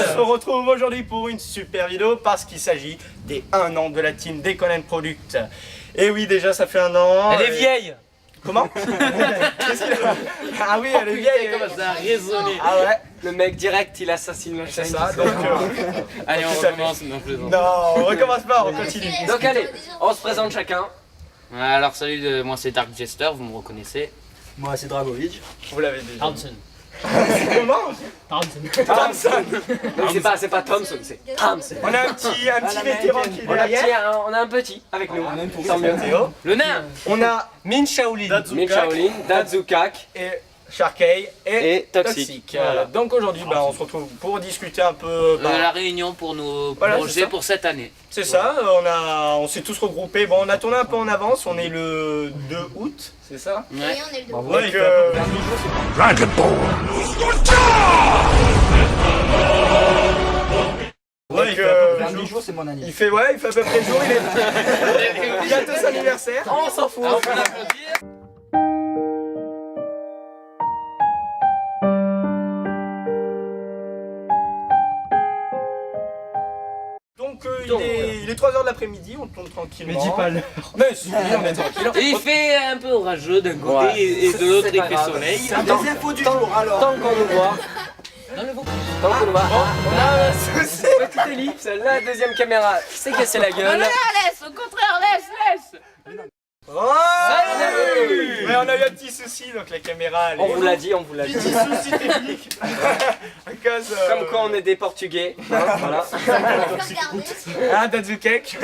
se retrouve aujourd'hui pour une super vidéo parce qu'il s'agit des 1 an de la team Deconen Product. Et oui, déjà ça fait 1 an. Elle est vieille. Comment? Qu'est-ce qu'il a? Ah oui, elle est vieille. Comment ça a résonné. Ah ouais, Le mec direct, il assassine le c'est chaîne. ça. Donc, Allez, on tout à recommence, non plaisant. non, on recommence pas, on continue. Donc allez, on se présente chacun. Alors salut, moi c'est Dark Jester, vous me reconnaissez. Moi c'est Dragovic. Vous l'avez déjà. Thompson. Comment? Thompson. Donc c'est pas Thompson, c'est Thompson. On a un petit vétéran qui est On a, derrière. on a un petit avec nous. même pour Tant mieux. Théo. Le nain. On a Min Shaolin. Min Shaolin, Dazukak. et Sharkey Et Toxic. Voilà. Donc aujourd'hui, on se retrouve pour discuter un peu. La réunion pour nos Voilà, c'est projets ça. pour cette année. C'est ça, on s'est tous regroupés. Bon, on a tourné un peu en avance, on est le 2 août, c'est ça? Ouais. on est le dos. Donc, Dragon Ball. donc, Dernier jour c'est mon il anniversaire. fait à peu près jour, il est bientôt son anniversaire. On s'en fout. Ah, on peut l'applaudir. Donc il est 3h de l'après-midi, on tourne tranquillement. Mais dis pas l'heure. Mais si, on est tranquille. Et il fait un peu orageux d'un côté Ouais. et de l'autre C'est il pas fait grave. soleil. Des infos du jour alors. Tant qu'on nous voit. Tant qu'on nous voit. On a une petite ellipse, la deuxième caméra s'est cassé la gueule. Laisse, au contraire, laisse. Oh Salut. Mais on a eu un petit souci, donc la caméra elle On est... vous l'a dit, on vous l'a dit. Petit souci technique. À cause, Comme quand on est des Portugais. Hein, voilà. Ah, Dazukek.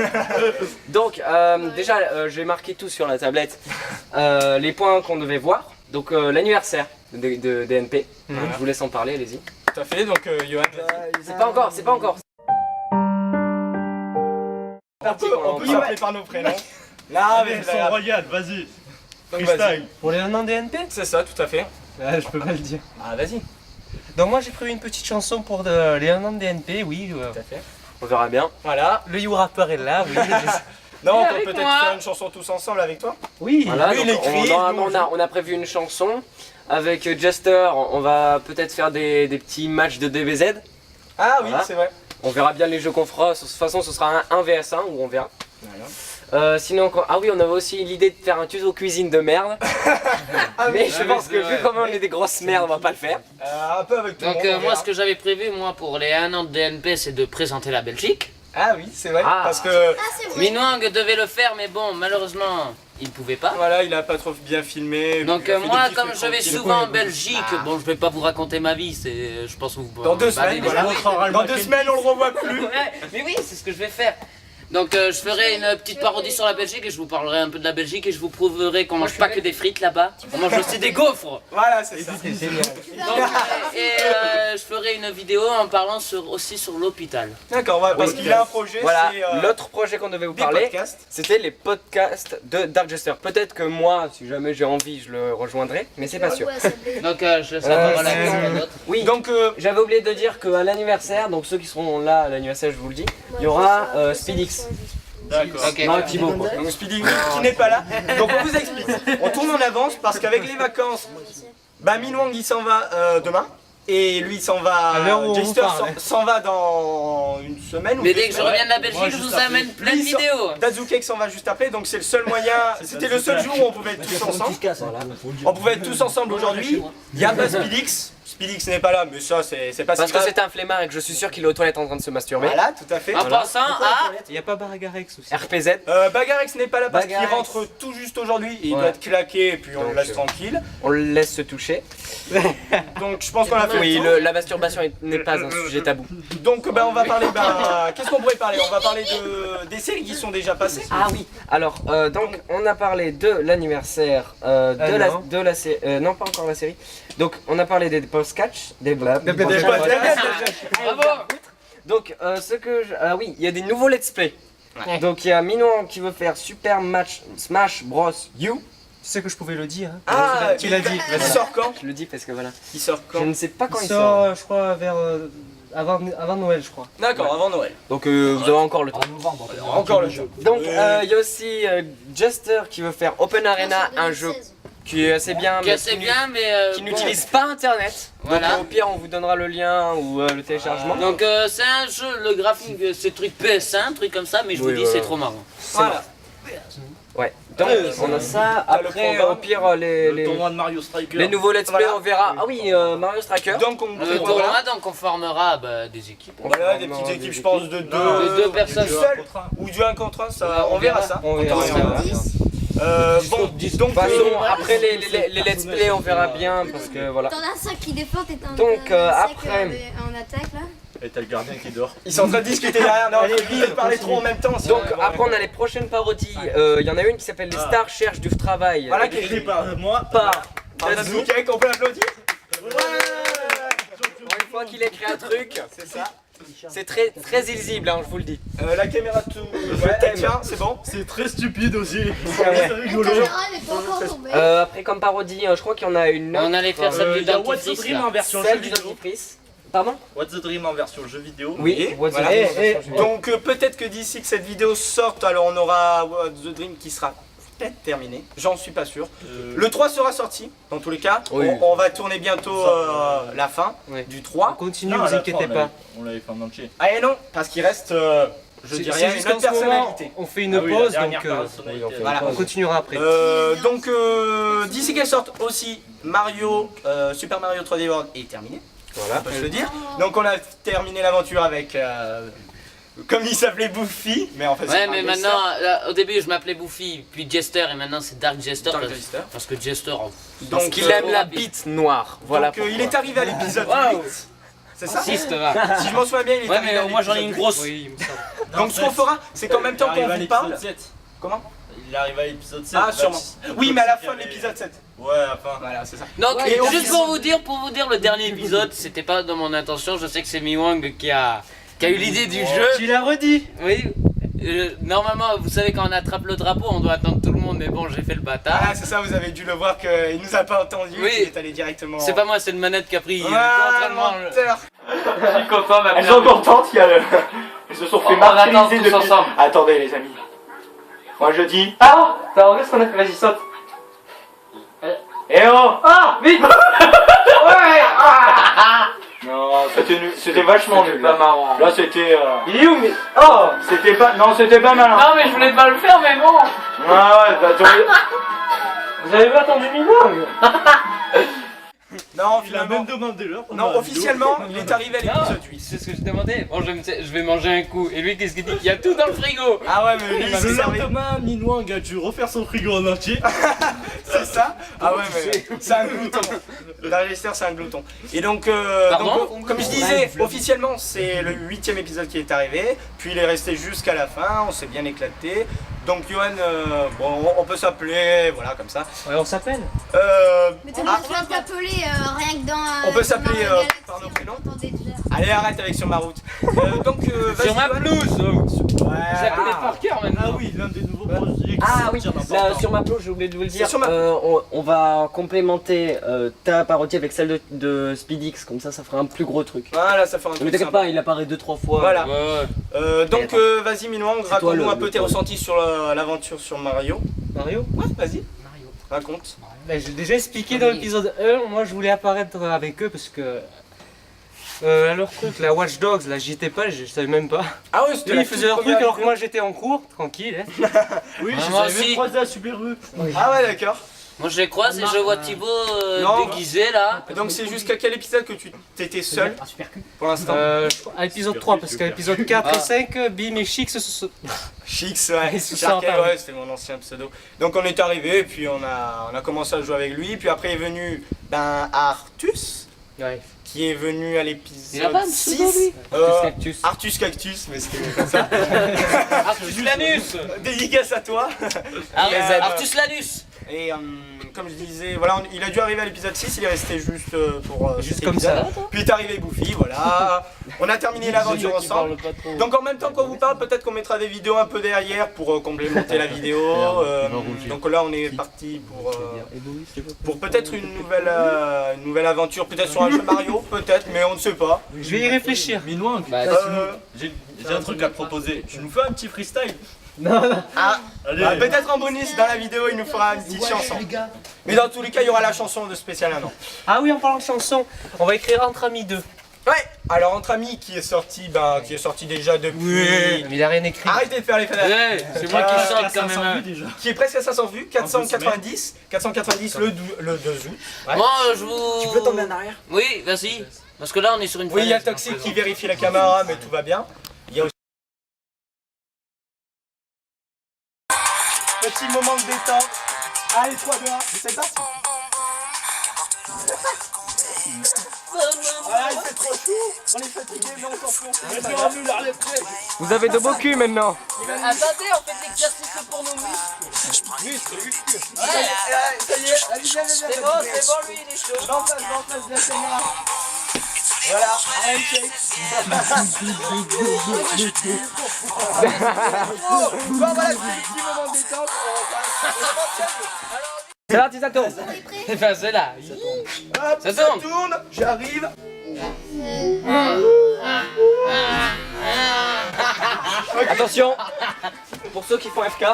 Donc déjà j'ai marqué tout sur la tablette. Les points qu'on devait voir. Donc l'anniversaire de DNP. Je vous laisse en parler, allez-y. Tout à fait, donc Johan. C'est pas encore, c'est pas encore. On peut s'appeler par nos prénoms. Là, mais c'est pas grave. Regarde, vas-y. Donc, vas-y. Pour les 1 an DNP? C'est ça, tout à fait. Je peux pas le dire. Ah, vas-y. Donc moi j'ai prévu une petite chanson pour les 1 an de DNP, oui. Tout à fait. On verra bien. Voilà. Le You Rapper est là, oui. Non, on peut avec peut-être moi. faire une chanson tous ensemble avec toi. Oui. Voilà, Lui, il donc écrit, on a prévu une chanson. Avec Jester, on va peut-être faire des petits matchs de DBZ. Ah oui, Voilà. c'est vrai. On verra bien les jeux qu'on fera. De toute façon, ce sera un 1vs1 où on verra. Sinon, ah oui, on avait aussi l'idée de faire un tuto cuisine de merde. Mais je pense que vu comment on est des grosses merdes, on va pas le faire. Un peu avec tout le Donc monde. on moi verra. ce que j'avais prévu pour les 1 an de DNP c'est de présenter la Belgique. Ah oui, c'est vrai. Ah. Parce que Ah, c'est vrai. Minwang devait le faire mais bon malheureusement il pouvait pas. voilà, il a pas trop bien filmé. Donc il a fait moi des petits comme trucs je vais tranquilles. souvent en Belgique, bon je vais pas vous raconter ma vie, c'est je pense que vous Dans 2 bah, semaines, les- voilà. oui. Dans 2 semaines, on le revoit plus. Ouais, mais oui, c'est ce que je vais faire. Donc je ferai une petite parodie sur la Belgique et je vous parlerai un peu de la Belgique et je vous prouverai qu'on mange pas que des frites là-bas, on mange aussi des gaufres. Voilà, c'est ça. Donc, je ferai une vidéo en parlant aussi sur l'hôpital. D'accord, ouais, parce qu'il a un projet, Voilà, c'est l'autre projet qu'on devait vous des parler, podcasts. c'était les podcasts de Dark Jester. Peut-être que moi, si jamais j'ai envie, je le rejoindrai, mais c'est pas sûr. Ouais, ça fait- Donc je laisse la parole à quelqu'un d'autre. Oui, Donc, j'avais oublié de dire qu'à l'anniversaire, donc ceux qui seront là à l'anniversaire, je vous le dis, il y aura Speedix. d'accord. Ok. Non, Thibaut quoi. Donc Speedy qui n'est pas là. Donc on vous explique. On tourne en avance parce qu'avec les vacances, Minwang il s'en va demain. Et lui il s'en va. À l'heure où on vous Jester parle. s'en va dans une semaine. ou Mais 2 dès que je semaines. reviens de la Belgique, je vous amène plein de Lui, il s'en- vidéos. Dazukek s'en va juste après, donc c'est le seul moyen. C'était le seul jour où on pouvait être tous ensemble. On pouvait être tous ensemble aujourd'hui. Il y a pas Speedix. Speedix n'est pas là, mais ça c'est pas Parce si que grave. c'est un flemmard et que je suis sûr qu'il est aux toilettes en train de se masturber. Voilà, tout à fait. En passant à... Il n'y a pas Baragarex aussi. RPZ. Bagarex n'est pas là parce qu'il Bagarex. rentre tout juste aujourd'hui. Il Ouais. doit être claqué et puis on le Donc, laisse tranquille. On le laisse se toucher. Donc je pense qu'on a fait Oui, le tour. la masturbation n'est pas un sujet tabou. Donc on va parler, qu'est-ce qu'on pourrait parler? On va parler des séries qui sont déjà passées. Ah oui. Alors donc on a parlé de l'anniversaire non. de la série. Non, pas encore la série. Donc on a parlé des post-catch, des blabs. Bravo. Donc ah oui, il y a des nouveaux let's play. Donc il y a Minon qui veut faire Super Match Smash Bros U. Tu sais que je pouvais le dire. Hein. Ah, tu l'as dit. Il sort quand? Je le dis parce que voilà. Il sort Je quand? ne sais pas quand Il il sort. sort, je crois, vers avant Noël, je crois. D'accord, avant Noël. Donc vous avez encore le temps. Encore le jeu. Donc il y a aussi Jester qui veut faire Open Arena, un jeu qui est assez bien, Qui est assez bien, mais qui bon, n'utilise pas internet. Voilà. Donc au pire on vous donnera le lien ou le téléchargement. Donc c'est un jeu, le graphique, c'est truc PS1, truc comme ça, mais je vous Oui, dis, voilà. c'est trop marrant. Voilà. Ouais. Donc on a ça. T'as le Après programme. au pire Le tournoi de Mario Striker. les nouveaux let's play Voilà. on verra. Ah oui Mario Striker. Donc on Le tournoi, donc on formera des équipes. Voilà, des petites équipes, je pense, de De deux personnes. du seul ou du 1 contre 1, ça, on verra ça. On verra. Bon, De toute façon après les let's play on verra bien parce que voilà. T'en as 5 qui défendent et t'en Donc, as 5 après- en attaque là. Et t'as le gardien qui dort. ils sont en train de discuter derrière, non, ils parler trop en même temps. Donc après on a les prochaines parodies. Il y en a une qui s'appelle Les stars cherchent du travail. Voilà qui est Écrit par moi. Par Dazuke, on peut applaudir. Une fois qu'il écrit un truc, C'est ça. c'est très illisible, hein, je vous le dis. La caméra tout. Ouais, tiens, c'est bon. C'est très stupide aussi. Ah ouais. C'est La rigolo. caméra elle est pas encore tombée. Après comme parodie, je crois qu'il y en a une autre. On allait faire celle du Il y a What's the dentifrice, Dream là. en version jeu Celle du vidéo. dentifrice. Pardon? What's the Dream en version jeu vidéo. Oui, Et What's the voilà. Dream. Donc peut-être que d'ici que cette vidéo sorte, alors on aura The Dream qui sera peut-être terminé. J'en suis pas sûr. Le 3 sera sorti, dans tous les cas. Oui. On va tourner bientôt la fin Oui. du 3. Continue, Non, vous à la inquiétez fin, pas. On l'avait fait en entier. Ah et non, parce qu'il reste, je C'est dis rien, une juste qu'en autre ce moment, personnalité. on fait une Ah oui, la pause, dernière donc personnalité. Voilà. on continuera après. Donc d'ici qu'elle sorte aussi, Mario, Super Mario 3D World est terminé. Voilà, on peut se le dire. Donc on a terminé l'aventure avec, comme il s'appelait Buffy, mais en fait Ouais, c'est mais un maintenant, là, au début je m'appelais Buffy, puis Jester, et maintenant c'est Dark Jester. Dark parce- Jester. Parce que Jester, oh, Donc, Parce qu'il aime la bite noire. Voilà. donc il est arrivé à l'épisode Wow. 8. C'est ça? insiste, va. Si je m'en souviens bien, il est Ouais, arrivé mais à moi j'en ai une l'épisode grosse. Oui, il me semble. 8. Donc ce qu'on fera, c'est qu'en même temps Il arrive qu'on à vous l'épisode parle. 7. Comment? Il arrive à l'épisode 7. Ah sûrement. Oui, mais à la fin de il y avait- l'épisode 7. Ouais, à la fin. Voilà, c'est ça. Donc, Et on juste dit- pour vous dire, le dernier épisode, c'était pas dans mon intention. Je sais que c'est Miwang qui a eu l'idée du jeu. Tu l'as redit. Oui. Normalement, vous savez, quand on attrape le drapeau, on doit attendre tout le monde, mais bon, j'ai fait le bâtard. Ah, c'est ça, vous avez dû le voir qu'il nous a pas entendu, Oui. il est allé directement. C'est pas moi, c'est le manette qui a pris Ah, l'entraînement. menteur. Je suis content maintenant. Elles sont contentes, il y a le... Elles se sont fait On attend martyriser tous depuis... ensemble. Attendez les amis. Moi je dis... Ah, t'as entendu ce qu'on a fait? Vas-y, saute. Eh oh. Ah, vite. Ouais. Non, c'était vachement nul. Pas marrant. Là c'était... Il est où mais... Oh, c'était pas... Non, c'était pas malin. Non, mais je voulais pas le faire, mais bon. Ah ouais, bah attendez. Vous avez pas attendu Miwang? Non, Il a finalement... même demandé l'heure. Non, officiellement, il est arrivé à l'épisode 8. C'est ce que je demandais. Bon, je vais manger un coup. Et lui, qu'est-ce qu'il dit? Il y a tout dans le frigo. Ah ouais, mais lui, il Le s'est servi. lendemain, Minwang a dû refaire son frigo en entier. C'est ça? Ah ouais, mais c'est un glouton. L'Alester, c'est un glouton. Et donc, Pardon? donc, comme je disais, officiellement, c'est le 8ème épisode qui est arrivé. Puis il est resté jusqu'à la fin, on s'est bien éclaté. Donc, Johan, bon, on peut s'appeler, voilà, comme ça. Ouais, on s'appelle. Mais t'as pas besoin de t'appeler rien que dans. On peut dans s'appeler, Mario Galaxy, par nos on prénoms. t'entendait déjà. Allez, arrête avec Sur ma route. Donc, vas-y, Sur ma Johan. pelouse. Ouais. Je la connais par cœur maintenant. Ah oui, l'un des nouveaux projets qui Ah oui, sortir là, d'important. sur ma plage, j'ai oublié de vous le dire. sur ma- On va complémenter ta parodie avec celle de Speedix, comme ça fera un plus gros truc. Voilà, ça fait un Ne truc t'inquiète sympa. pas, il apparaît 2-3 fois. Voilà. Ouais. Donc, vas-y, Minwang, toi, raconte-nous le- un peu le tes pro. ressentis sur l'aventure sur Mario. Mario. Ouais, vas-y. Raconte. Ben, j'ai déjà expliqué dans l'épisode 1, moi je voulais apparaître avec eux parce que. Alors compte, la Watch Dogs, là j'y étais pas, je savais même pas. Ah ouais, c'était Eux, la ils faisaient leur toute truc alors que première moi j'étais en cours, tranquille. Hein. Oui, je Moi savais aussi. même croiser à Super U. vidéo. Ah ouais, d'accord. Moi, je les croise et je vois Thibaut Non. déguisé là. Donc c'est jusqu'à quel épisode que tu t'étais seul pour l'instant? À l'épisode 3, parce qu'à l'épisode 4 et 5, Bim et Chic se sont. Chix, ouais, Ils se Sharkey, sont ouais, c'était mon ancien pseudo. Donc on est arrivé, puis on a commencé à jouer avec lui, puis après est venu Artus, Ouais. qui est venu à Il a l'épisode pas un pseudo, 6. lui Cactus. Artus Cactus, mais c'était comme ça. Artus Lanus. Dédicace à toi. Artus Lanus. Et comme je disais, voilà, il a dû arriver à l'épisode 6, il est resté juste pour Juste cet comme épisode. ça. Puis est arrivé Buffy, voilà. On a terminé l'aventure ensemble. Donc en même temps qu'on vous parle, peut-être qu'on mettra des vidéos un peu derrière pour complémenter la vidéo. Donc là on est parti pour peut-être une nouvelle aventure, peut-être sur un jeu Mario, peut-être, mais on ne sait pas. Je vais y réfléchir. Minwang, Bah, Euh, j'ai un truc à te proposer. Tu nous fais un petit freestyle? Ah, Allez. bah, peut-être en bonus dans la vidéo, il nous fera une petite chanson. Mais dans tous les cas, il y aura la chanson de spécial 1 an. Ah oui, en parlant de chanson, on va écrire Entre Amis 2. Ouais, alors Entre Amis qui est sorti, déjà depuis. Mais il a rien écrit. Arrêtez de faire les fenêtres. Ouais, c'est moi qui chante quand 500 vues même. déjà. Qui est presque à 500 vues, 490 le 2 août. Ouais. Moi, je vous. Tu peux tomber en arrière? Oui, vas-y. Parce que là, on est sur une Oui, il y a falaise. Toxic qui vérifie la caméra, mais tout va bien. Il y a aussi petit moment de détente. Allez, 3, 2, 1, c'est parti. Voilà, il fait trop chaud, on est fatigué, mais on s'en fout. Vous avez de beaux culs maintenant. Attendez, on fait de l'exercice pour nos muscles. Ça y est, allez, viens, C'est bon, lui, il est chaud. j'en place de la caméra. Voilà, un shake. Bon, voilà, c'est le petit moment de détente. C'est parti, ça tourne. Enfin, c'est là. Hop, Ça ça tourne. tourne, j'arrive. Attention, pour ceux qui font FK.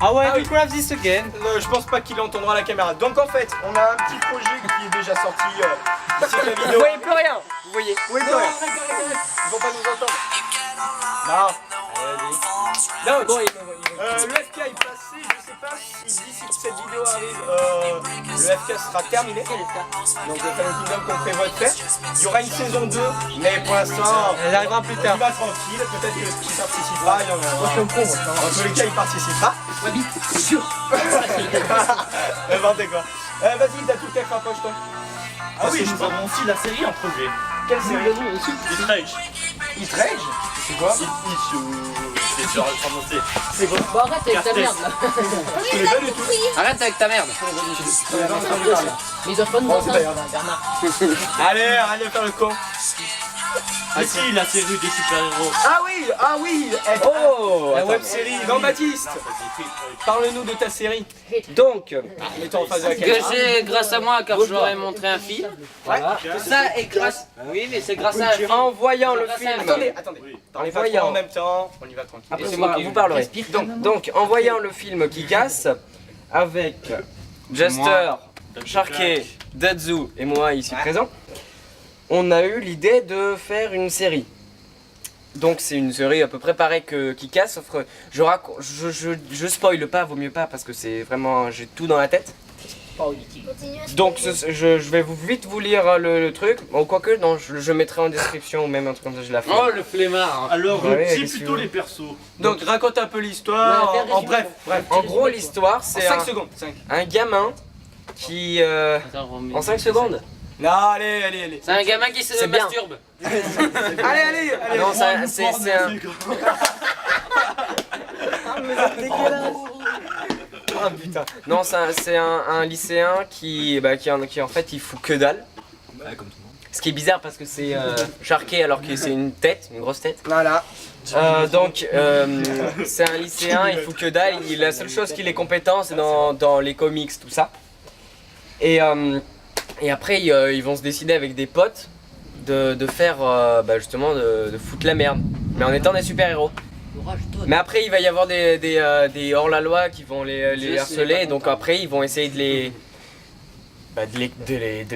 Ah ouais, Ah oui. we grab this again. Je pense pas qu'il entendra la caméra. Donc en fait, on a un petit projet qui est déjà sorti d'ici que la Vous vidéo. voyez plus rien. Vous voyez. Oui, Non, quand même. arrête, arrête, arrête. Ils vont pas nous entendre. Non. Non, bon, le FK est passé, je sais pas si d'ici que cette vidéo arrive, le FK sera terminé. Donc le Fallen Kingdom qu'on prévoit de faire. Il y aura une saison 2, mais pour l'instant, Elle arrivera plus on tard. y va tranquille. Peut-être que qui participera, il y en a. Dans tous les cas, il participera. N'importe quoi. Vas-y, t'as tout qu'à rapproche toi. Ah oui, nous avons aussi la série en projet. Quelle série Eatrage. Eatrage. C'est quoi C'est genre prononcer. C'est quoi? Bon, arrête avec ta merde là. Je connais pas du tout. Arrête avec ta merde. Mais ils doivent pas nous Bon, c'est pas entendre. grave. Allez, arrête de faire le con. Ah si, la série des super-héros. Ah oui, Oh, la attends. web série. Non, Baptiste, parle-nous de ta série. Donc, Mets-toi en face de la Que caméra. j'ai grâce à moi car je leur ai montré un film. voilà. Ça est grâce. Oui, mais c'est grâce à un film. En voyant le Grâce à un film. Attendez, parlez pas trop voyant. en même temps, on y va tranquille. Après, c'est moi qui vous parlerez. respire. Donc, en voyant le film qui casse, avec Jester, Sharky, Dadzu et moi ici présent, on a eu l'idée de faire une série. Donc c'est une série à peu près pareille que qui casse, sauf que je spoil pas, vaut mieux pas parce que c'est vraiment, j'ai tout dans la tête. Continue à Donc spoiler. je vais vite vous lire le truc, bon, quoique non, je mettrai en description ou même un truc comme ça, je la fais. Oh le flemmard. Alors, Ouais, dis qu'est-ce que plutôt tu veux. les persos. Donc raconte un peu l'histoire, Ouais, en bref. En gros l'histoire En c'est 5 secondes. 5. un gamin qui... Attends, Romain. en 5 secondes. Non, allez. C'est un gamin qui se C'est bien. masturbe. Allez. Non, c'est un... Ah putain. Non, c'est un lycéen qui en fait il fout que dalle. Ce qui est bizarre parce que c'est Sharky alors que c'est une tête, une grosse tête. Voilà. Donc c'est un lycéen, il fout que dalle. La seule chose qu'il est compétent c'est dans les comics, tout ça. Et après ils vont se décider avec des potes de faire justement de foutre la merde. Mais en étant des super-héros. Mais après il va y avoir des hors-la-loi qui vont les harceler, donc après ils vont essayer de les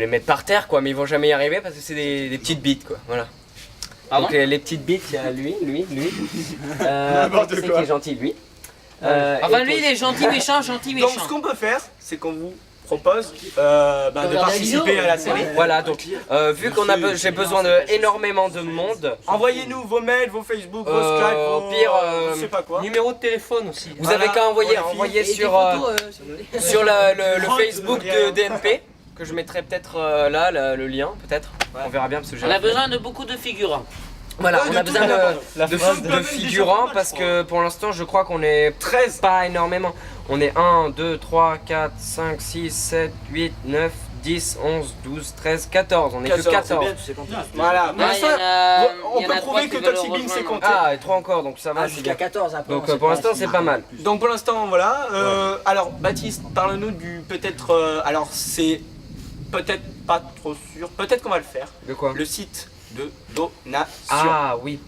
mettre par terre quoi, mais ils vont jamais y arriver parce que c'est des petites bites quoi, voilà. Pardon Donc les petites bites, il y a lui. N'importe C'est quoi. qui est gentil lui. Enfin Et lui il est gentil méchant, gentil Donc méchant. ce qu'on peut faire, c'est qu'on vous propose de participer à la série. voilà, donc vu j'ai besoin de énormément de monde, Envoyez-nous vos mails, vos Facebook, vos Skype, au vos... pire, je sais pas quoi. Numéro de téléphone aussi. vous avez qu'à pour les envoyer filles. sur le Facebook de DNP que je mettrai peut-être là le lien peut-être. On verra bien parce que j'ai On a besoin de beaucoup de figurants. voilà, Ouais, on de a tout, besoin la phrase de figurants parce que pour l'instant je crois qu'on est 13, pas énormément. On est 1, 2, 3, 4, 5, 6, 7, 8, 9, 10, 11, 12, 13, 14. On est que 14. Voilà. Ah, il y en a- on il y en peut a prouver trois que qui veulent Toxic Bean c'est rejoindre. compté. Ah, et 3 encore, donc ça va, c'est Jusqu'à bien. 14 après. Donc on sait pour pas l'instant si- c'est pas mal. Donc pour l'instant voilà. Alors Baptiste, parle-nous du peut-être. Alors c'est peut-être pas trop sûr. Peut-être qu'on va le faire. De quoi? Le site de donation. Ah oui.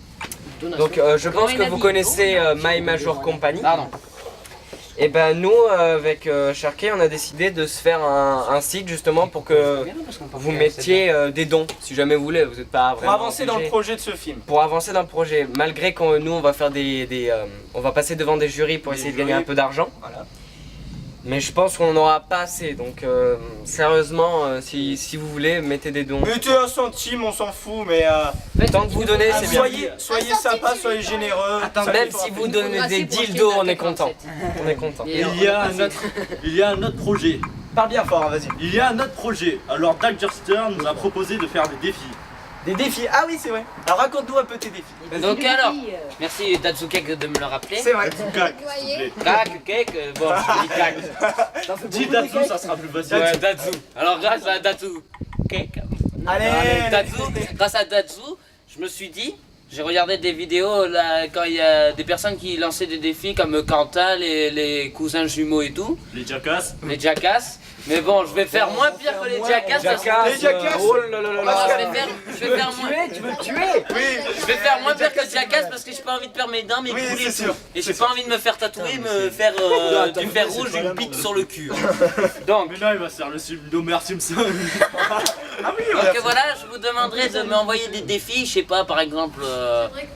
Donc je pense que vous connaissez My Major Company. Pardon. Et ben nous avec Sharky on a décidé de se faire un site justement pour que vous mettiez des dons si jamais vous voulez, vous n'êtes pas Pour vraiment avancer dans le obligé. projet de ce film. Pour avancer dans le projet, malgré que nous on va faire on va passer devant des jurys pour essayer de gagner un peu d'argent. Voilà. Mais je pense qu'on n'aura pas assez, donc sérieusement si vous voulez mettez des dons. Mettez un centime, on s'en fout, mais Tant que vous donnez c'est bien. soyez sympa, soyez généreux. Même si vous donnez des dildos on est content. On est content. Il y a un autre projet. Parle bien fort, vas-y. Il y a un autre projet. Alors Doug Stern nous a proposé de faire des défis. Des défis, ah oui c'est vrai. Alors raconte-nous un peu tes défis. Donc alors, merci Datsukek de me le rappeler. C'est vrai. Kak, Vous voyez. Kak, Kek, bon, je dis Kak. dis Datsu, ça sera plus facile. Ouais, Datsu. Alors grâce à Datsu, Kek. Allez, Grâce à Datsu, je me suis dit, j'ai regardé des vidéos là quand il y a des personnes qui lançaient des défis comme Quentin, les cousins jumeaux et tout, Les Jackass. les Jackass. Mais bon, je vais faire moins pire que les Jackass. parce que- Les Jackass. Oh là là là Non, là. je vais faire moins. Tu veux me tuer? Je vais faire moins pire que Jackass parce que j'ai pas envie de perdre mes dents, mes Oui, couilles c'est et sûr. tout. Et j'ai pas envie de me faire tatouer, me faire du fer rouge, une pique sur le cul. Donc, Mais là, il va se faire le film d'Homer Simpson. donc voilà, je vous demanderai de m'envoyer des défis. Je sais pas, par exemple,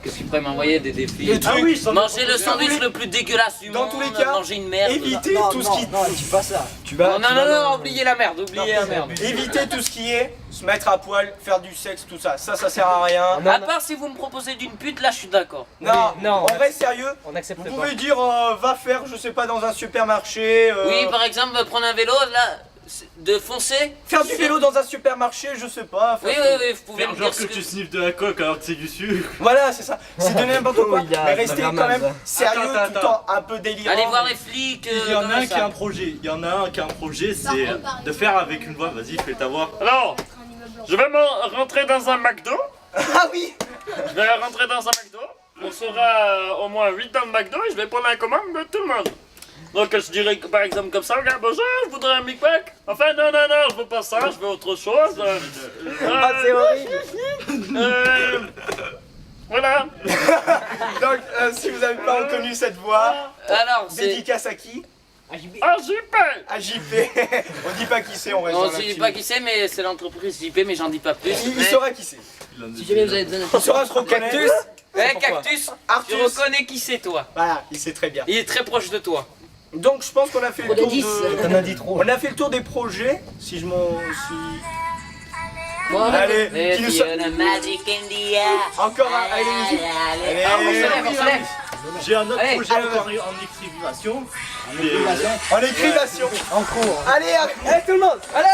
qu'est-ce qu'il pourrait m'envoyer des défis? Ah oui, sans Manger le sandwich le plus dégueulasse du Dans monde, tous les cas, manger une merde. évitez tout ce qui... Non, dis pas ça. Non, non, oubliez la merde, oubliez la merde. Évitez tout ce qui est se mettre à poil, faire du sexe, tout ça. Ça sert à rien. À part si vous me proposez d'une pute, là je suis d'accord. Non, non, en vrai sérieux, On n'accepte vous pas. pouvez dire va faire, je sais pas, dans un supermarché. Oui, par exemple, prendre un vélo, là, de foncer. Faire du vélo dans un supermarché, je sais pas. Oui, faire- oui, oui, vous pouvez Faire me genre dire ce que tu sniffes de la coque alors que c'est du sucre. Voilà, c'est ça. C'est donner n'importe quoi. il y a Mais restez de quand la même masse. sérieux Attends, tout le temps, un peu délirant. Allez voir les flics. Il y en a un qui a un ça. projet. Il y en a un qui a un projet, Par c'est contre, par de faire avec une voix. Vas-y, fais ta voix. Alors, un immeuble blanc. je vais rentrer dans un McDo. Ah oui. Je vais rentrer dans un McDo. On sera au moins 8 dans le McDo et je vais prendre la commande de tout le monde. Donc je dirais par exemple comme ça, regarde, bonjour, je voudrais un Big Mac. Enfin non, non, non, je veux pas ça, je veux autre chose. Ah c'est horrible. Voilà. Donc si vous avez pas reconnu cette voix, Alors, c'est. dédicace à qui? Ah, j'y paye. À JP. On dit pas qui c'est, on reste On dans ne dit l'activité. pas qui c'est, mais c'est l'entreprise JP, mais j'en dis pas plus. Il Mais- saura qui c'est. Si jamais vous avez besoin Il saura se reconnaître. Cactus Eh, pourquoi. Cactus Tu Artus. reconnais qui c'est, toi. Voilà, il sait très bien. Il est très proche de toi. Donc je pense qu'on a fait le tour de... T'en as dit trop. On a fait le tour des projets, si je m'en suis... Bon, Allez, qui nous sort- Magic India. Encore un, allez, musique. Allez, Ah, on se lève, on se lève. J'ai un autre Allez, projet allez. encore en écrivation. en écrivation. En cours. Allez, allez, tout le monde. Allez.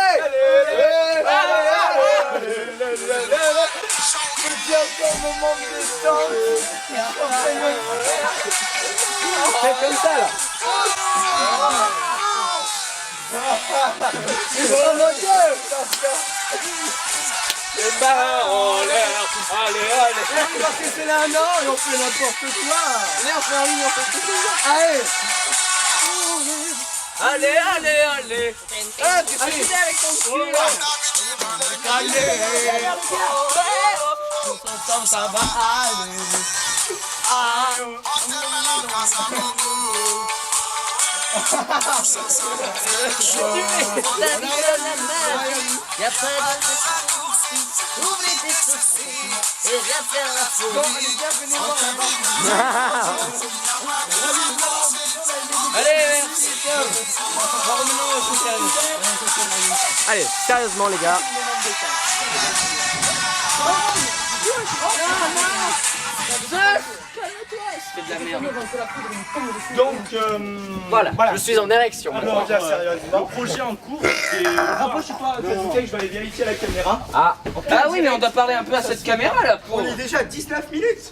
Petit encore moment de détente. Fais comme ça là. Oh mon Dieu. Les barres en l'air. Allez, allez. Parce que c'est là un an et on fait n'importe quoi. Allez, on fait en ligne, on fait tout ça. Allez. Allez, allez, allez. Ah, tu fais avec ton cul. Ensemble ça va aller. Y'a pas de oublie tes soucis et viens faire la folie. Allez, merci. Allez, sérieusement les gars. C'est de la merde. Donc, Voilà, je suis en érection. on Alors, revient sérieusement. le projet en cours, c'est. Rapproche-toi, Kazuke, je vais aller vérifier la caméra. Ah, Ah oui, mais on doit parler un peu à cette caméra là pour. On est déjà à 19 minutes.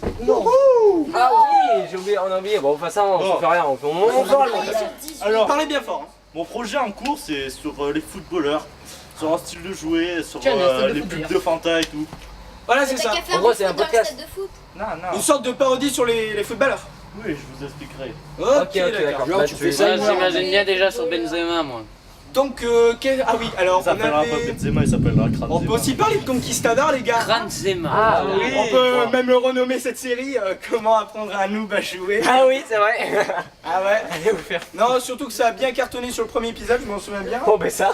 ah oui, j'ai oublié, on a oublié. Bon, enfin ça, on fait rien, on fera le montage. Alors, Parlez bien fort. hein. mon projet en cours, c'est sur les footballeurs, sur un style de jouer, sur Tiens, il y a un style de les foot, pubs d'ailleurs. de Fanta et tout. Voilà, c'est T'as ça. qu'à faire En gros, du c'est un foot dans le podcast. stade de foot. Non, Une non. sorte de parodie sur les footballeurs. Oui, je vous expliquer. Ok, d'accord. Bah, tu fais ça, Moi j'imagine bien déjà sur Benzema moi. Donc, ah oui, alors Il s'appellera pas Benzema, il s'appellera Kranzema. on peut aussi parler de Conquistador, les gars. Kranzema. Ah oui. On peut même le renommer cette série Comment apprendre un noob à jouer. Ah oui, c'est vrai. Ah ouais. Allez vous faire. Non, surtout que ça a bien cartonné sur le premier épisode, je m'en souviens bien. Bon, ben ça.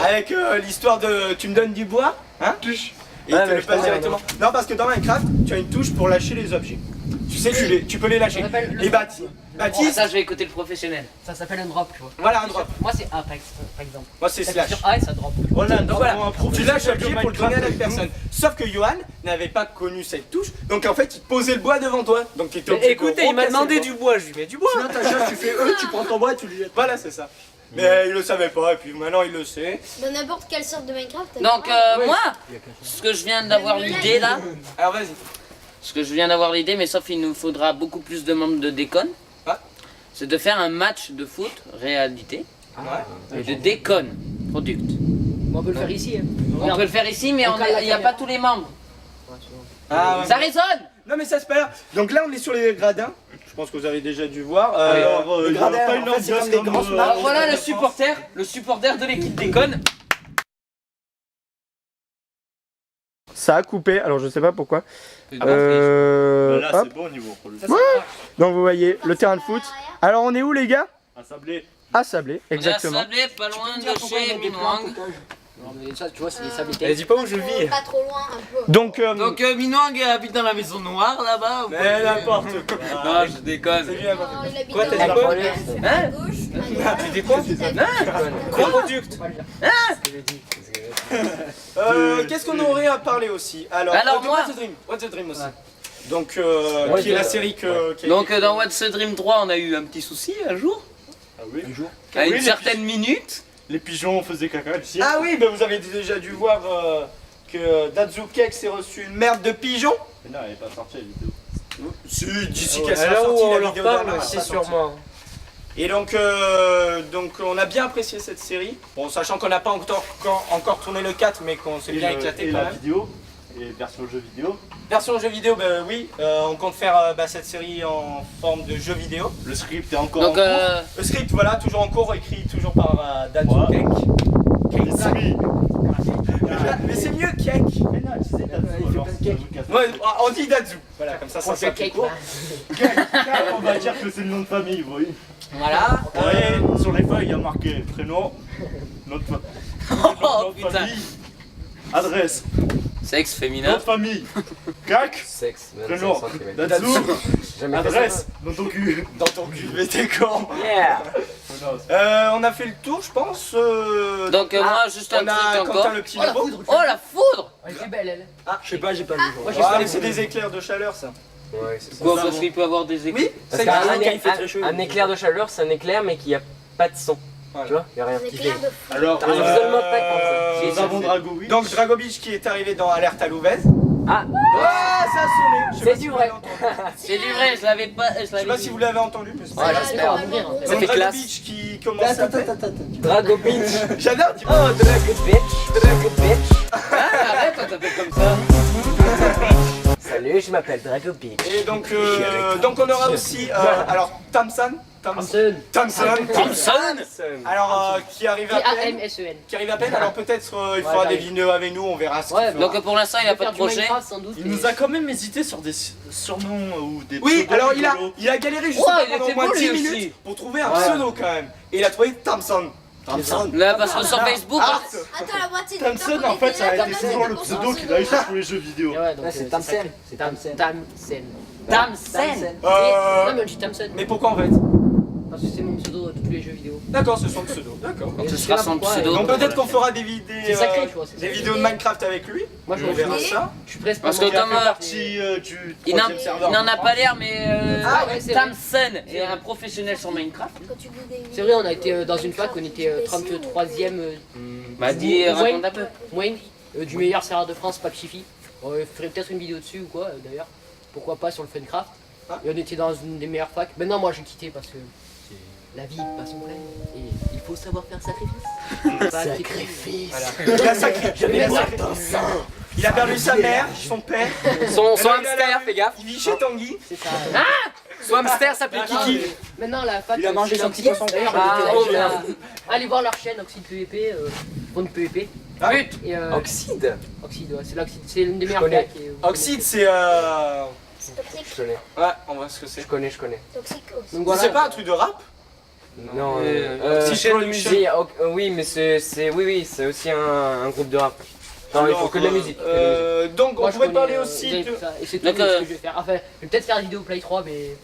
Avec l'histoire de tu me donnes du bois, hein. Et Ouais, tu mais le je passes connais, directement. Non, parce que dans Minecraft, tu as une touche pour lâcher les objets. Tu sais, tu peux les lâcher. On appelle le- Les Ah, Baptiste, ça, je vais écouter le professionnel. Ça s'appelle un drop, tu vois. voilà un drop. Moi, c'est A par exemple. Moi, c'est T'appuies slash. sur A et ça drop. Voilà, Donc voilà, tu lâches professionnel l'objet de pour le donner à la Minecraft. personne. Sauf que Johan n'avait pas connu cette touche, donc en fait il te posait le bois devant toi. Donc il était obligé de Écoutez, il m'a recasser demandé le du bois, je lui mets du bois. Sinon, t'achètes, tu fais tu prends ton bois et tu le jettes. Voilà, c'est ça. Mais il le savait pas, et puis maintenant il le sait. Dans n'importe quelle sorte de Minecraft. t'as Donc, pas- moi, ce que je viens d'avoir l'idée là, Alors vas-y. ce que je viens d'avoir l'idée, mais sauf il nous faudra beaucoup plus de membres de déconne, Ah. c'est de faire un match de foot, réalité, Ouais. et de déconne, product. Bon, on peut le faire ici. Hein. On peut le faire ici, mais On cale la il n'y a caméra. pas tous les membres. Ah, ouais. Ça résonne. Non mais ça se perd. Donc là on est sur les gradins. Je pense que vous avez déjà dû voir. Alors, les il y aura gradins, pas en une fait, c'est ambiance comme des comme grands smash. Alors voilà le supporter de l'équipe déconne. Ça a coupé, alors je sais pas pourquoi. Là, Hop. c'est bon au niveau pour lui. Donc vous voyez le terrain de foot. Alors on est où les gars? À Sablé. À Sablé, exactement. On est à Sablé, pas loin de chez Minwang. Non, mais ça, tu vois, c'est des sables Elle dit pas où je vis. Pas trop loin, un peu. Donc, Donc Minwang habite dans la maison noire là-bas. mais n'importe quoi. Non, je déconne. C'est bien. Non, il habite Quoi, à t'as dit gauche, quoi à Hein gauche. Tu dis quoi? Quoi, product? Qu'est-ce qu'on aurait à parler aussi? Alors Alors, de moi- What's the Dream aussi. Donc qui est la série qui a Donc été- dans What's the Dream 3, on a eu un petit souci un jour, Ah oui. à une Oui, certaine minute. Les pigeons faisaient caca ici. Ah oui, ben vous avez déjà dû voir que Dazukek s'est reçu une merde de pigeon. Mais non, elle est pas sortie la vidéo. Si, d'ici qu'elle sera Alors où sortie on la leur vidéo parle, dernière, c'est elle sera sortie. sûrement. Et donc on a bien apprécié cette série. Bon, sachant qu'on n'a pas encore tourné le 4, mais qu'on s'est bien éclaté et quand la même. vidéo, et version jeu vidéo. Version jeu vidéo, ben oui, on compte faire cette série en forme de jeu vidéo. Le script est encore Donc en cours. Le script, voilà, toujours en cours, écrit toujours par Dazukek. Les séries. Mais c'est mieux Kek. Mais non, tu sais, Dazu, alors, c'est Dazu Kazan. Ouais, on dit Dazu. Voilà, comme ça sera plus court. On va dire que c'est le nom de famille, vous voyez. Voilà. Vous voyez, sur les feuilles, il y a marqué prénom, notre Oh putain. famille, adresse, Sexe nom féminin. de famille, cac, Sexe, prénom, Dazu, Jamais fait adresse, dans ton cul. Dans ton cul, mais t'es con. Yeah. On a fait le tour, je pense. Donc moi juste un on a truc encore. Quentin le petit Oh la robot. foudre. Oh la foudre. Elle était belle, elle. Je sais pas, j'ai pas vu. Moi, j'ai Ah, pas mais vu. c'est des éclairs de chaleur, ça. Ouais, c'est ça. Quoi, parce qu'il peut avoir des éclairs. Oui, Parce c'est qu'un exact. quand il fait très chaud, un éclair de chaleur, c'est un éclair mais qui a pas de son. Voilà. Tu vois, y a rien Un qui fait. éclair de fou. Alors, T'as seulement pas comme ça. nous avons Drago Witch. Donc Drago Beach qui est arrivé dans Alerte à Louvez. Ah, Ah, ça a sonné. Je sais C'est pas si du vous vrai. l'avez entendu. C'est du vrai, je l'avais pas. Je sais pas si vous l'avez entendu, mais c'est Ouais, pas grave. j'espère. Ça fait Donc fait Drago classe. Beach qui commence à faire. Drago Beach. J'adore, tu Oh, Drago Beach. Drago Beach. Ah, arrête, on t'appelle comme ça. Salut, je m'appelle Drago Beach. Et donc on aura aussi alors Thompson. Thompson. Alors qui arrive à peine. T-A-M-S-E-N. Qui arrive à peine. Alors peut-être il fera des vidéos avec nous, on verra ce qu'il Ouais, fera. Donc pour l'instant, il a pas de Du projet. Minecraft, sans doute. Il nous a quand même hésité sur des surnoms ou des Oui, pseudos alors rigolos. il a galéré juste Ouais, il pendant était au moins beau, 10 lui minutes aussi. pour trouver un pseudo quand même. Et il a trouvé Thompson. Là, parce que sur Facebook, Art. Attends, la moitié du temps Thompson, qu'on en fait, était ça là, a comme été ça, souvent c'était le pour pseudo son qu'il a eu pseudo. sur les jeux vidéo. Ouais, donc C'est Thompson. C'est Thompson. Thompson. Thompson. Non, mais on dit Thompson. Mais pourquoi en fait? Parce que c'est mon pseudo de tous les jeux vidéo. D'accord, ce sont pseudo. D'accord. Ce sera son pseudo. Donc peut-être qu'on fera des vidéos, C'est sacré, tu vois, c'est des sacré. vidéos de Minecraft avec lui. Moi, je On m'en verra fous. ça. Je suis presque Parce pas que Il a comme fait partie du il n'en 3e serveur. a pas l'air, mais Ah ouais, c'est vrai. Thompson est un professionnel sur Minecraft. Quand tu dis des- C'est vrai, on a été dans une fac, on était 33e M'a dit, Ouais. raconte un peu. moins du meilleur serveur de France, Pacifi. On ferait peut-être une vidéo dessus ou quoi, d'ailleurs. Pourquoi pas sur le Funcraft. Et on était dans une des meilleures facs. Maintenant, moi, j'ai quitté parce que la vie passe son plein et il faut savoir faire sacrifice. Sacrifice. La sacrée. Je vais mettre ça. Il a perdu sa mère, son père. Son Maintenant, il est à la hamster, rue. fais gaffe. Il vit chez Tanguy. C'est ça. Son hamster s'appelait Kiki. Maintenant, la fac. Il a mangé c'est son petit l'Oxyde. poisson. D'ailleurs, Ah, on oh, était merde. allez voir leur chaîne Oxyde PVP, fond de PVP. Ah, Et, Oxyde. Oxyde, ouais, c'est l'Oxyde, c'est l'une des meilleures connais. plaques. Oxyde, c'est C'est toxique. Je connais. Ouais, on voit ce que c'est. Je connais. Toxique aussi. Donc voilà. C'est pas un truc de rap? Non, Oxyde chaîne de Production. musique. Oui, mais oui, c'est aussi un groupe de rap. Non, il faut que de la musique. Donc on Moi, je pourrait connais, parler aussi Dave, de... ça, et c'est tout Donc, ce que je vais faire. Enfin, je vais peut-être faire une vidéo Play 3, mais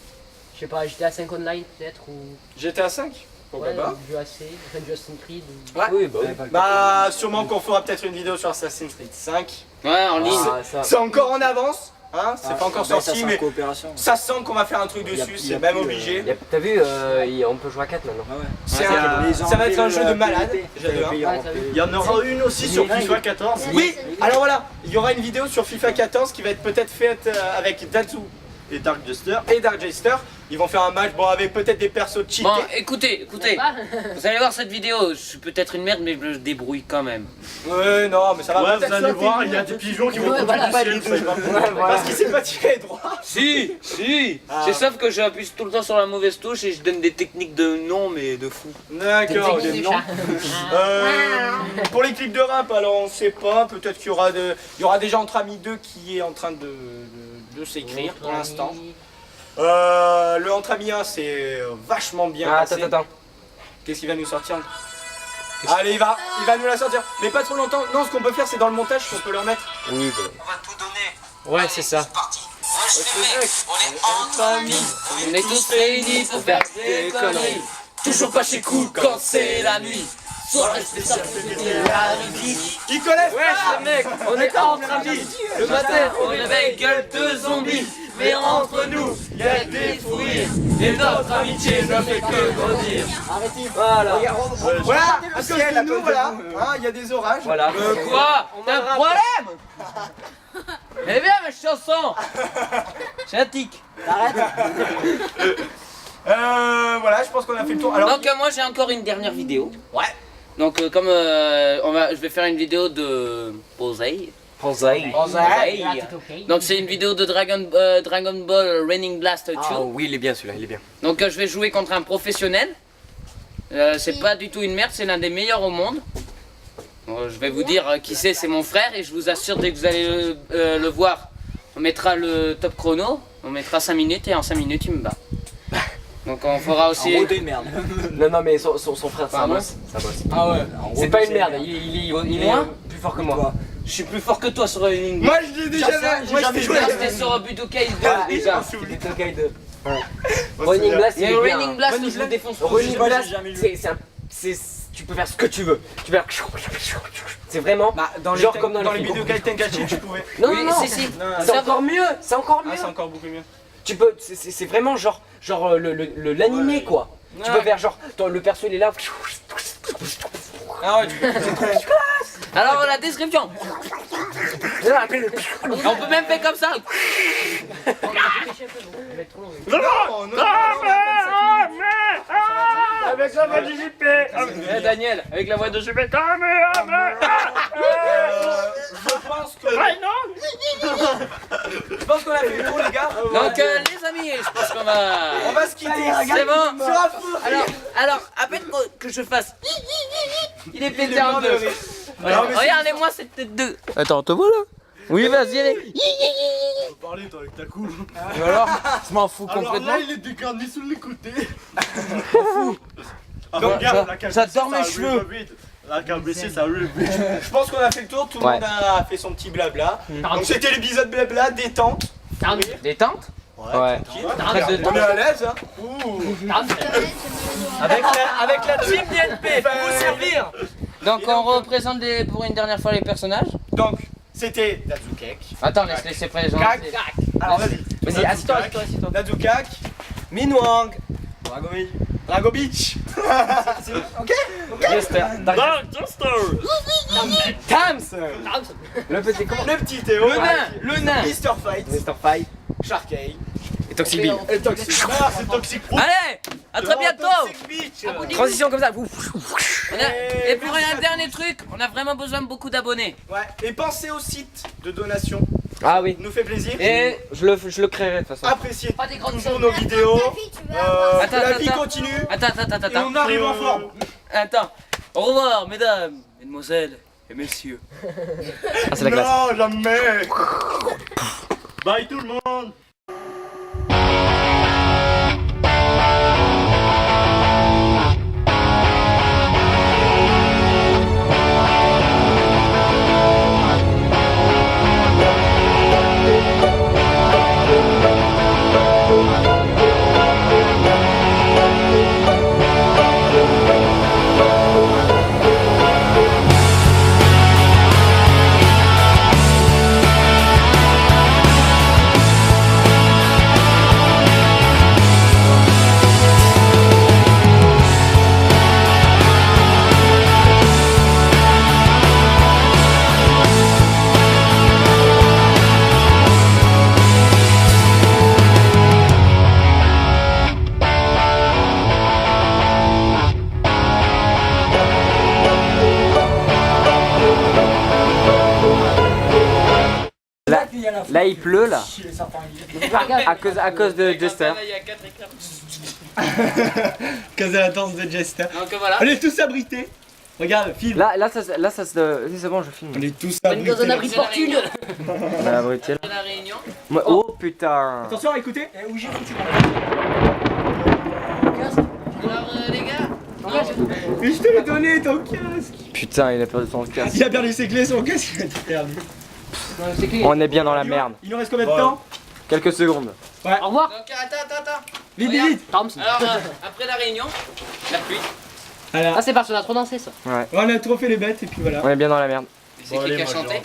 je sais pas, GTA 5 online peut-être ou. GTA 5? Pourquoi Ouais, pas? du jeu AC, enfin du Assassin's Creed. Ou... Ouais. Oui, bah oui. Bah sûrement qu'on fera peut-être une vidéo sur Assassin's Creed 5. Ouais, en ligne. Ah, ça. C'est encore en avance, hein, c'est pas encore Ça, sorti, c'est en mais coopération. ça sent qu'on va faire un truc Il y a- dessus, il y a c'est même plus, obligé. T'as vu, on peut jouer à 4 maintenant. Ah ouais. C'est Ouais, un- les ça va être un enlever jeu de le malade, PVP. déjà de un. PVP, Ouais, ça veut- Il y en aura une aussi sur FIFA 14. Oui, alors voilà, il y aura une vidéo sur FIFA 14 qui va être peut-être faite avec Datsu Et Dark Jester. et Dark Jester. Ils vont faire un match, bon avec peut-être des persos cheatés. Bon, écoutez, Pas vous allez voir cette vidéo, je suis peut-être une merde, mais je me débrouille quand même. Ouais, non, mais ça va Ouais, peut-être vous allez flotter. voir, il y a des pigeons qui vont Ouais, tomber voilà, du pas ciel, les vous savez pas pourquoi. Parce qu'il s'est pas tiré droit. Si. Ah. C'est sauf que j'appuie tout le temps sur la mauvaise touche et je donne des techniques de non, mais de fou. D'accord, Technique ok. du chat. Pour les clips de rap, alors on sait pas, peut-être qu'il y aura il y aura déjà Entre Amis 2 qui est en train de s'écrire pour l'instant. Le Entre Amis 1 c'est vachement bien Ah, passé. attends. Qu'est-ce qu'il va nous sortir? Allez, il va nous la sortir. Mais pas trop longtemps. Non, ce qu'on peut faire, c'est dans le montage qu'on peut le remettre. Oui, bah. On va tout donner. Ouais, c'est ça. Wesh les mecs, on est entre amis. On est tous réunis pour faire des conneries. Toujours pas chez cool quand c'est la nuit. Soirée spéciale, la nuit. Ils connaissent Wesh les mecs, on est entre amis. Le matin, on réveille gueule de zombies. Mais entre nous, y a des fous rires. Et notre amitié ne fait que grandir. Voilà. Voilà, un ciel à nous, voilà. Hein, il y a des orages. Voilà. Quoi? T'as un problème? Eh bien ma chanson. J'ai un tic. Voilà, je pense qu'on a fait le tour. Alors, Donc moi j'ai encore une dernière vidéo. Ouais. Donc comme je vais faire une vidéo de Posey. Posey. Donc c'est une vidéo de Dragon Ball Raining Blast 2. Ah oui, il est bien celui-là, il est bien. Donc je vais jouer contre un professionnel. C'est pas du tout une merde, c'est l'un des meilleurs au monde. Bon, je vais vous dire qui c'est mon frère et je vous assure dès que vous allez le voir, on mettra le top chrono, on mettra 5 minutes et en 5 minutes il me bat. Donc on fera aussi... En gros, t'es une merde. Non, mais son frère, ça Pardon bosse. Ça bosse. Ah ouais. C'est pas une merde, il est Moi plus fort que moi. Je suis plus fort que toi sur Raining moi Blast. je l'ai déjà fait. Moi jamais je joué. J'étais sur Budokai 2 déjà. C'était Tokai 2. Running Blast, Il y il a est eu bien. Raining Blast où je le défonce. Running Moi, j'ai Blast, jamais joué. tu peux faire ce que tu veux. Tu peux faire... C'est vraiment... Bah, dans Genre les, comme dans les les vidéos films. Kaitenkachi, tu pouvais. Non, Oui, non, non. si. C'est encore mieux. C'est encore Ah, mieux. c'est encore beaucoup mieux. Tu peux... C'est vraiment genre l'animé, quoi. Tu peux faire genre... Le perso, il est là... Ah ouais, tu peux. Alors la description. On peut même faire comme ça. Non, non, Avec la voix de JP. Eh, Daniel, avec la voix de Je vais je pense qu'on a fait le tour, les gars. Donc les amis, je pense qu'on va... On va se quitter. C'est bon. Sur un feu. Alors, à peine que je fasse... Il est pété en deux. Non, mais Regardez-moi cette tête de... Attends, te vois là? Oui, vas-y, allez. Parler toi avec ta coupe. Alors, je m'en fous Alors complètement. là, il est dégarni sur les côtés. Ah, Donc, regarde, la j'adore mes cheveux. La KBC, ça arrive. je pense qu'on a fait le tour. Tout le monde a fait son petit blabla. Donc c'était l'épisode blabla détente. Détente? Ouais. On est à l'aise, hein. Avec la team DNP pour vous servir. Donc on représente pour une dernière fois les personnages. Donc c'était Dazukek. Attends, laisse-les présenter. Kak. Alors vas-y. Vas-y, assis-toi. Dazukak. Minwang. Drago Beach. Ok. Jester. Dark Jester. Tams. Le petit comment? Le petit Théo. Le nain. Mr. Fight. Mr. Fight. Sharkey. Et Toxic Bill. Et Toxic. Ah, c'est Toxic Pro. Allez, À très bientôt. Transition comme ça. Et pour un dernier truc, on a vraiment besoin de beaucoup d'abonnés. Ouais, et pensez au site de donation. Ah oui. Nous fait plaisir. Et je le créerai de toute façon. Appréciez Pas des grandes toujours nos vidéos. La vie continue. Attends. Et on arrive en forme. Attends. Au revoir, mesdames, mesdemoiselles et messieurs. Ah, c'est la classe. Non, jamais. Bye tout le monde. Là il pleut là. À cause de Jester. Cause de la danse de Jester. Donc voilà. On est tous abrités. Regarde, filme. Là c'est bon, je filme. On est tous Une dans un abrités. abri de fortune. On a abrité là. La réunion. Oh putain. Attention, écoutez. Où j'ai foutu Alors les gars. Mais je te l'ai donné ton casque. Putain, il a perdu son casque. Il a perdu ses clés, son casque il a été perdu. On est bien dans la merde. Il nous reste combien de temps? Quelques secondes. Au revoir. Donc attends. Vite, Regarde. vite. Thompson. Alors après la réunion, la pluie. Alors, Ah, c'est parce qu'on a trop dansé ça. Ouais. on a trop fait les bêtes et puis voilà. On est bien dans la merde. C'est qui a chanté?